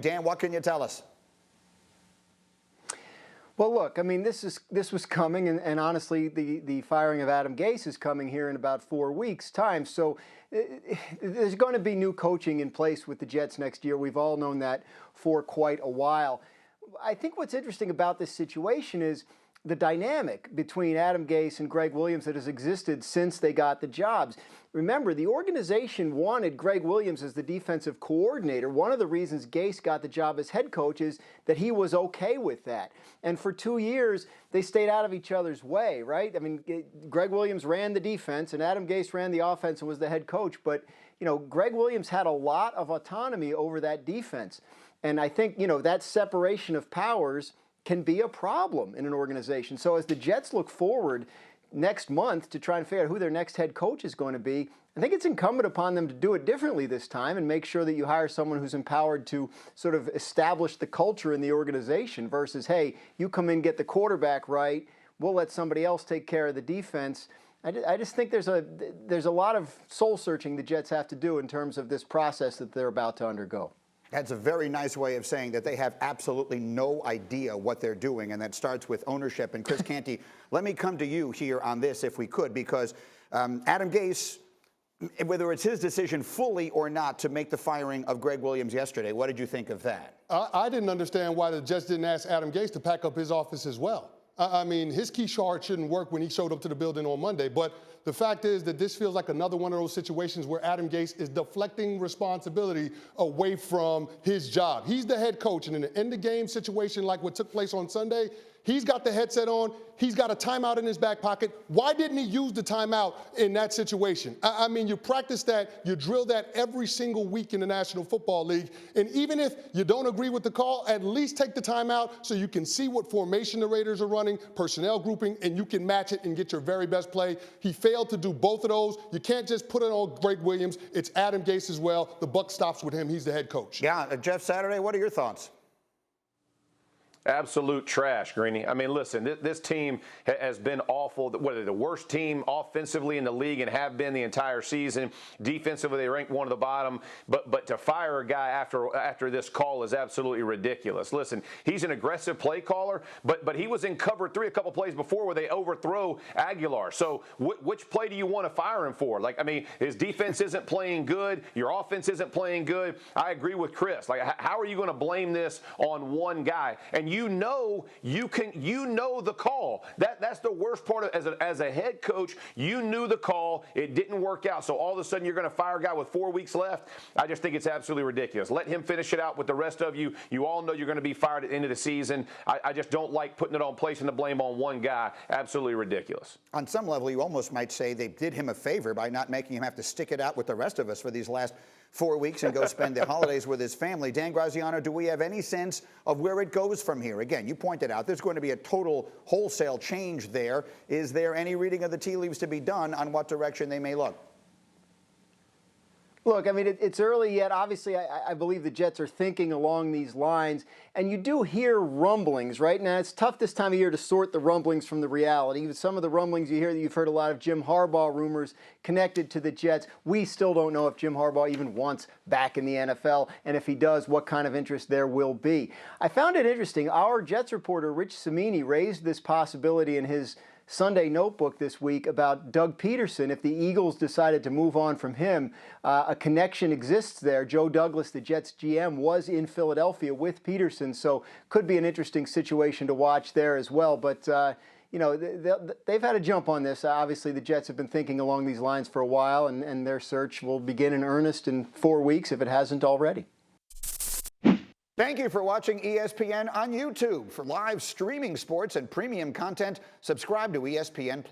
Dan, what can you tell us? Well, look, I mean, this was coming, and honestly, the firing of Adam Gase is coming here in about 4 weeks' time. So there's going to be new coaching in place with the Jets next year. We've all known that for quite a while. I think what's interesting about this situation is the dynamic between Adam Gase and Gregg Williams that has existed since they got the jobs. Remember, the organization wanted Gregg Williams as the defensive coordinator. One of the reasons Gase got the job as head coach is that he was okay with that. And for 2 years, they stayed out of each other's way, right? I mean, Gregg Williams ran the defense and Adam Gase ran the offense and was the head coach. But, you know, Gregg Williams had a lot of autonomy over that defense. And I think, you know, that separation of powers can be a problem in an organization. So as the Jets look forward next month to try and figure out who their next head coach is going to be, I think it's incumbent upon them to do it differently this time and make sure that you hire someone who's empowered to sort of establish the culture in the organization versus, hey, you come in, get the quarterback right, we'll let somebody else take care of the defense. I just think there's a lot of soul searching the Jets have to do in terms of this process that they're about to undergo. That's a very nice way of saying that they have absolutely no idea what they're doing, and that starts with ownership. And Chris Canty, let me come to you here on this if we could, because Adam Gase, whether it's his decision fully or not to make the firing of Gregg Williams yesterday, what did you think of that? I didn't understand why the Jets didn't ask Adam Gase to pack up his office as well. I mean, his key card shouldn't work when he showed up to the building on Monday, but the fact is that this feels like another one of those situations where Adam Gase is deflecting responsibility away from his job. He's the head coach, and in an end-of-game situation like what took place on Sunday, he's got the headset on. He's got a timeout in his back pocket. Why didn't he use the timeout in that situation? I mean, you practice that, you drill that every single week in the National Football League. And even if you don't agree with the call, at least take the timeout so you can see what formation the Raiders are running, personnel grouping, and you can match it and get your very best play. He failed to do both of those. You can't just put it on Gregg Williams. It's Adam Gase as well. The buck stops with him. He's the head coach. Yeah, Jeff Saturday, what are your thoughts? Absolute trash, Greeny. I mean, listen, this team has been awful. They're the worst team offensively in the league and have been the entire season. Defensively, they rank one of the bottom. But to fire a guy after this call is absolutely ridiculous. Listen, he's an aggressive play caller, but he was in cover 3 a couple plays before where they overthrow Aguilar. So which play do you want to fire him for? Like, I mean, his defense isn't playing good. Your offense isn't playing good. I agree with Chris. Like, how are you going to blame this on one guy? And you know the call. That's the worst part of as a head coach. You knew the call. It didn't work out. So all of a sudden you're going to fire a guy with 4 weeks left. I just think it's absolutely ridiculous. Let him finish it out with the rest of you. You all know you're going to be fired at the end of the season. I just don't like putting it on placing the blame on one guy. Absolutely ridiculous. On some level, you almost might say they did him a favor by not making him have to stick it out with the rest of us for these last 4 weeks and go spend the holidays with his family. Dan Graziano, do we have any sense of where it goes from here? Again, you pointed out there's going to be a total wholesale change there. Is there any reading of the tea leaves to be done on what direction they may look? Look, I mean, it's early yet. Obviously, I believe the Jets are thinking along these lines. And you do hear rumblings, right? Now, it's tough this time of year to sort the rumblings from the reality. Some of the rumblings you hear, that you've heard a lot of Jim Harbaugh rumors connected to the Jets. We still don't know if Jim Harbaugh even wants back in the NFL. And if he does, what kind of interest there will be. I found it interesting. Our Jets reporter, Rich Cimini, raised this possibility in his Sunday Notebook this week about Doug Peterson. If the Eagles decided to move on from him, a connection exists there. Joe Douglas, the Jets GM, was in Philadelphia with Peterson, so could be an interesting situation to watch there as well. But you know, they've had a jump on this. Obviously, the Jets have been thinking along these lines for a while, and their search will begin in earnest in 4 weeks if it hasn't already. Thank you for watching ESPN on YouTube. For live streaming sports and premium content, subscribe to ESPN+.